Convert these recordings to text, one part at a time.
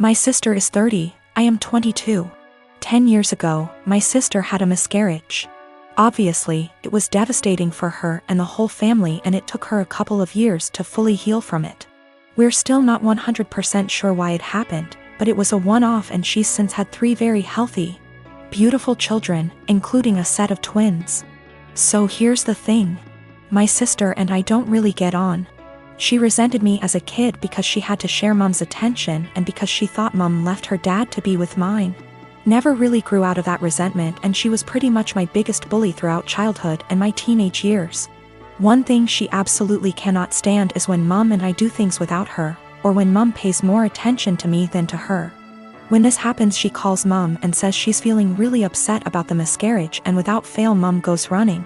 My sister is 30, I am 22. 10 years ago, my sister had a miscarriage. Obviously, it was devastating for her and the whole family, and it took her a couple of years to fully heal from it. We're still not 100% sure why it happened, but it was a one-off, and she's since had 3 very healthy, beautiful children, including a set of twins. So here's the thing. My sister and I don't really get on. She resented me as a kid because she had to share Mom's attention and because she thought Mom left her dad to be with mine. Never really grew out of that resentment, and she was pretty much my biggest bully throughout childhood and my teenage years. One thing she absolutely cannot stand is when Mom and I do things without her, or when Mom pays more attention to me than to her. When this happens, she calls Mom and says she's feeling really upset about the miscarriage, and without fail Mom goes running.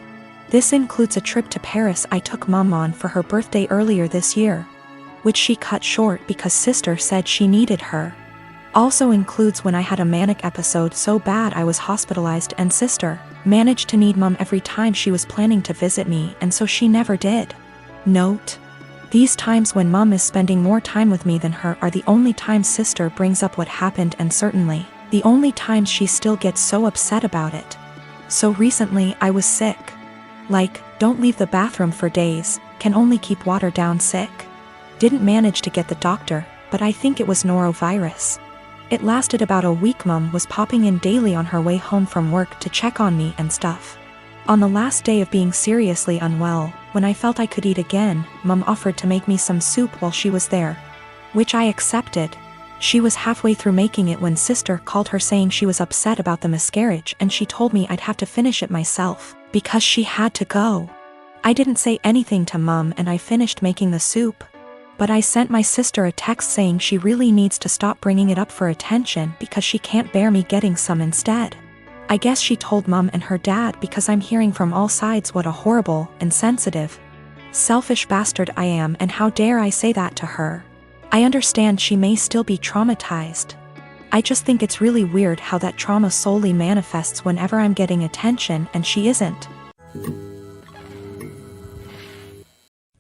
This includes a trip to Paris I took Mom on for her birthday earlier this year, which she cut short because sister said she needed her. Also includes when I had a manic episode so bad I was hospitalized, and sister managed to need Mom every time she was planning to visit me, and so she never did. Note: these times when Mom is spending more time with me than her are the only times sister brings up what happened, and certainly the only times she still gets so upset about it. So recently I was sick. Like, don't leave the bathroom for days, can only keep water down sick. Didn't manage to get the doctor, but I think it was norovirus. It lasted about a week. Mom was popping in daily on her way home from work to check on me and stuff. On the last day of being seriously unwell, when I felt I could eat again, Mom offered to make me some soup while she was there, which I accepted. She was halfway through making it when sister called her saying she was upset about the miscarriage, and she told me I'd have to finish it myself because she had to go. I didn't say anything to Mom and I finished making the soup. But I sent my sister a text saying she really needs to stop bringing it up for attention because she can't bear me getting some instead. I guess she told Mom and her dad because I'm hearing from all sides what a horrible, insensitive, selfish bastard I am, and how dare I say that to her. I understand she may still be traumatized. I just think it's really weird how that trauma solely manifests whenever I'm getting attention and she isn't.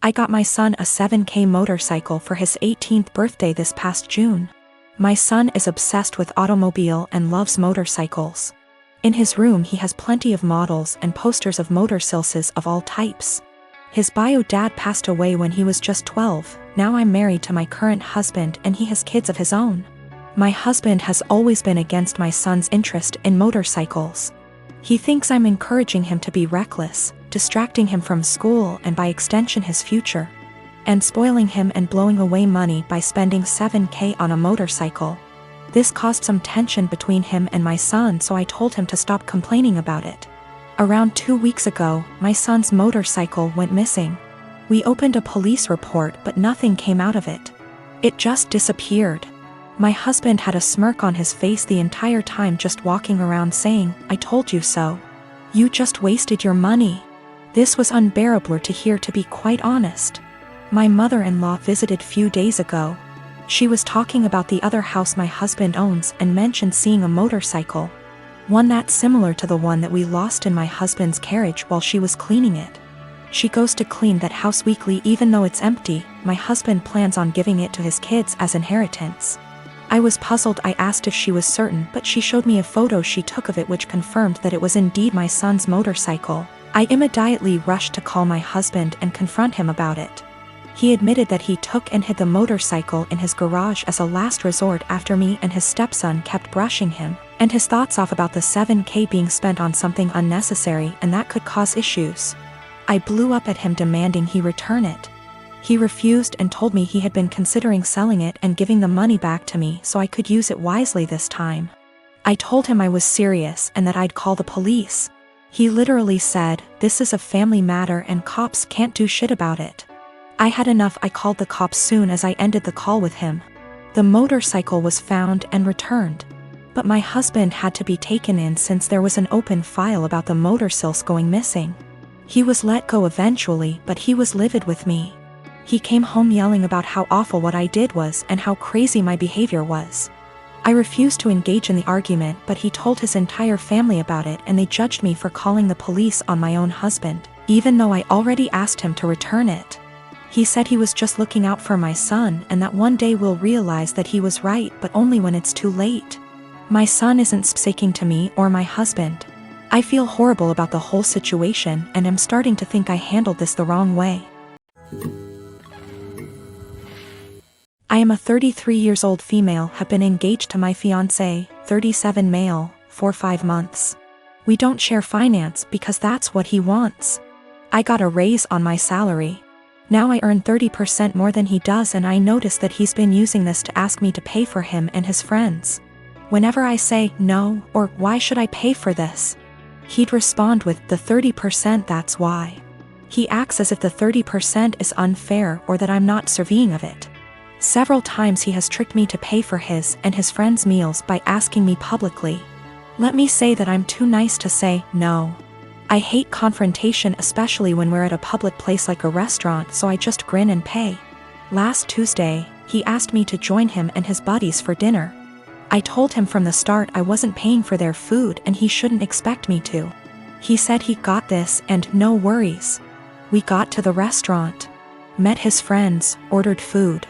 I got my son a 7K motorcycle for his 18th birthday this past June. My son is obsessed with automobile and loves motorcycles. In his room he has plenty of models and posters of motorcycles of all types. His bio dad passed away when he was just 12, now I'm married to my current husband and he has kids of his own. My husband has always been against my son's interest in motorcycles. He thinks I'm encouraging him to be reckless, distracting him from school and by extension his future, and spoiling him and blowing away money by spending 7K on a motorcycle. This caused some tension between him and my son, so I told him to stop complaining about it. Around 2 weeks ago, my son's motorcycle went missing. We opened a police report, but nothing came out of it. It just disappeared. My husband had a smirk on his face the entire time, just walking around saying, "I told you so. You just wasted your money." This was unbearable to hear, to be quite honest. My mother-in-law visited few days ago. She was talking about the other house my husband owns and mentioned seeing a motorcycle, one that's similar to the one that we lost in my husband's carriage while she was cleaning it. She goes to clean that house weekly even though it's empty. My husband plans on giving it to his kids as inheritance. I was puzzled. I asked if she was certain, but she showed me a photo she took of it which confirmed that it was indeed my son's motorcycle. I immediately rushed to call my husband and confront him about it. He admitted that he took and hid the motorcycle in his garage as a last resort after me and his stepson kept brushing him and his thoughts off about the 7K being spent on something unnecessary and that could cause issues. I blew up at him demanding he return it. He refused and told me he had been considering selling it and giving the money back to me so I could use it wisely this time. I told him I was serious and that I'd call the police. He literally said, "This is a family matter and cops can't do shit about it." I had enough. I called the cops soon as I ended the call with him. The motorcycle was found and returned, but my husband had to be taken in since there was an open file about the motorcycles going missing. He was let go eventually, but he was livid with me. He came home yelling about how awful what I did was and how crazy my behavior was. I refused to engage in the argument, but he told his entire family about it and they judged me for calling the police on my own husband, even though I already asked him to return it. He said he was just looking out for my son and that one day we'll realize that he was right, but only when it's too late. My son isn't speaking to me or my husband. I feel horrible about the whole situation and am starting to think I handled this the wrong way. I am a 33 years old female, have been engaged to my fiancé, 37 male, for 5 months. We don't share finance because that's what he wants. I got a raise on my salary. Now I earn 30% more than he does, and I notice that he's been using this to ask me to pay for him and his friends. Whenever I say no or why should I pay for this, he'd respond with the 30%, that's why. He acts as if the 30% is unfair or that I'm not deserving of it. Several times he has tricked me to pay for his and his friends' meals by asking me publicly. Let me say that I'm too nice to say no. I hate confrontation, especially when we're at a public place like a restaurant, so I just grin and pay. Last Tuesday, he asked me to join him and his buddies for dinner. I told him from the start I wasn't paying for their food and he shouldn't expect me to. He said he got this and no worries. We got to the restaurant, met his friends, ordered food.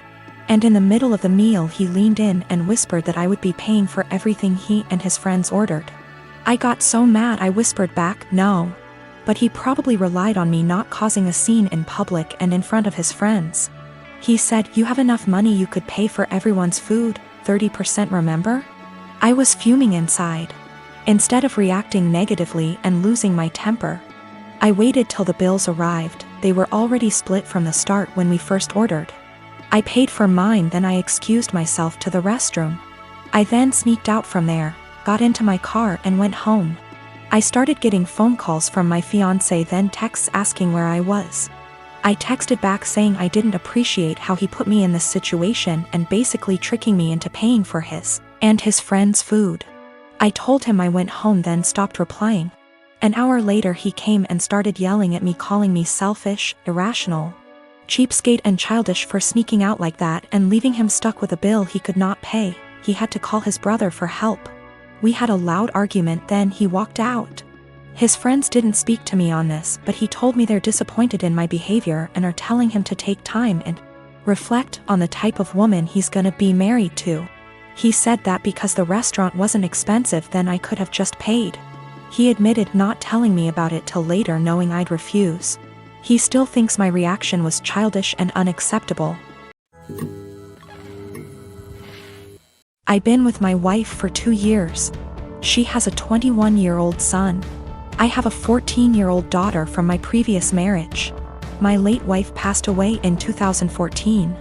And in the middle of the meal he leaned in and whispered that I would be paying for everything he and his friends ordered. I got so mad I whispered back, no. But he probably relied on me not causing a scene in public and in front of his friends. He said, you have enough money, you could pay for everyone's food, 30%, remember? I was fuming inside. Instead of reacting negatively and losing my temper, I waited till the bills arrived. They were already split from the start when we first ordered. I paid for mine, then I excused myself to the restroom. I then sneaked out from there, got into my car and went home. I started getting phone calls from my fiancé, then texts asking where I was. I texted back saying I didn't appreciate how he put me in this situation and basically tricking me into paying for his and his friends' food. I told him I went home, then stopped replying. An hour later he came and started yelling at me, calling me selfish, irrational, cheapskate and childish for sneaking out like that and leaving him stuck with a bill he could not pay. He had to call his brother for help. We had a loud argument, then he walked out. His friends didn't speak to me on this, but he told me they're disappointed in my behavior and are telling him to take time and reflect on the type of woman he's gonna be married to. He said that because the restaurant wasn't expensive, then I could have just paid. He admitted not telling me about it till later, knowing I'd refuse. He still thinks my reaction was childish and unacceptable. I've been with my wife for 2 years. She has a 21-year-old son. I have a 14-year-old daughter from my previous marriage. My late wife passed away in 2014.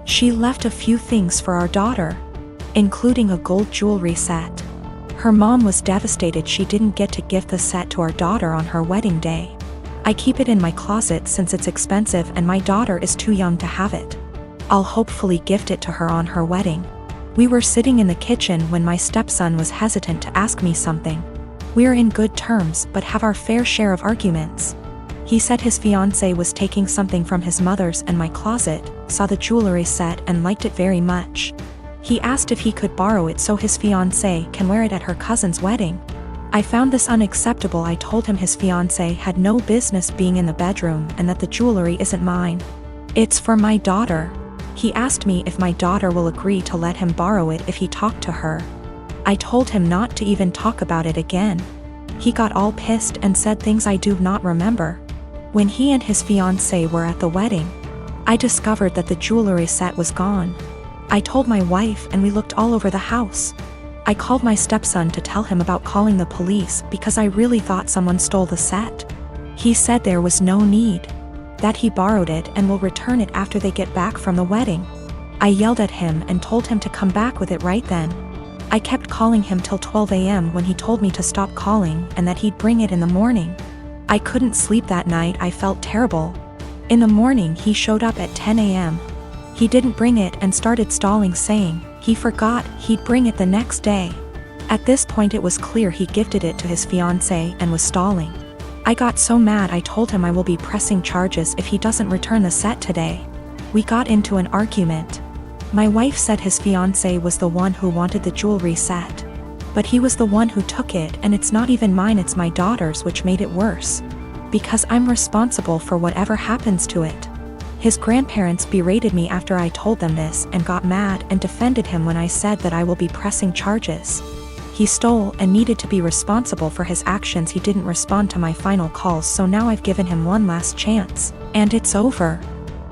She left a few things for our daughter, including a gold jewelry set. Her mom was devastated she didn't get to gift the set to our daughter on her wedding day. I keep it in my closet since it's expensive and my daughter is too young to have it. I'll hopefully gift it to her on her wedding. We were sitting in the kitchen when my stepson was hesitant to ask me something. We're in good terms but have our fair share of arguments. He said his fiancée was taking something from his mother's and my closet, saw the jewelry set and liked it very much. He asked if he could borrow it so his fiancée can wear it at her cousin's wedding. I found this unacceptable. I told him his fiancée had no business being in the bedroom and that the jewelry isn't mine. It's for my daughter. He asked me if my daughter will agree to let him borrow it if he talked to her. I told him not to even talk about it again. He got all pissed and said things I do not remember. When he and his fiancée were at the wedding, I discovered that the jewelry set was gone. I told my wife and we looked all over the house. I called my stepson to tell him about calling the police because I really thought someone stole the set. He said there was no need, that he borrowed it and will return it after they get back from the wedding. I yelled at him and told him to come back with it right then. I kept calling him till 12 a.m. when he told me to stop calling and that he'd bring it in the morning. I couldn't sleep that night. I felt terrible. In the morning he showed up at 10 a.m. He didn't bring it and started stalling, saying he forgot he'd bring it the next day. At this point it was clear he gifted it to his fiancée and was stalling. I got so mad I told him I will be pressing charges if he doesn't return the set today. We got into an argument. My wife said his fiancée was the one who wanted the jewelry set. But he was the one who took it and it's not even mine, it's my daughter's, which made it worse. Because I'm responsible for whatever happens to it. His grandparents berated me after I told them this and got mad and defended him when I said that I will be pressing charges. He stole and needed to be responsible for his actions. He didn't respond to my final calls, so now I've given him one last chance, and it's over.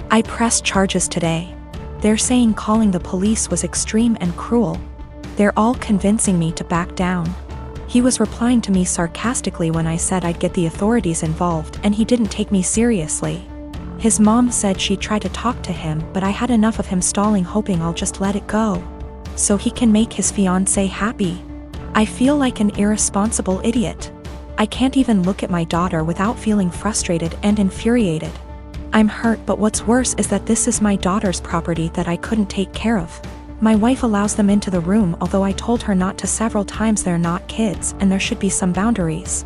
I pressed charges today. They're saying calling the police was extreme and cruel. They're all convincing me to back down. He was replying to me sarcastically when I said I'd get the authorities involved, and he didn't take me seriously. His mom said she tried to talk to him, but I had enough of him stalling, hoping I'll just let it go so he can make his fiancée happy. I feel like an irresponsible idiot. I can't even look at my daughter without feeling frustrated and infuriated. I'm hurt, but what's worse is that this is my daughter's property that I couldn't take care of. My wife allows them into the room, although I told her not to several times. They're not kids, and there should be some boundaries.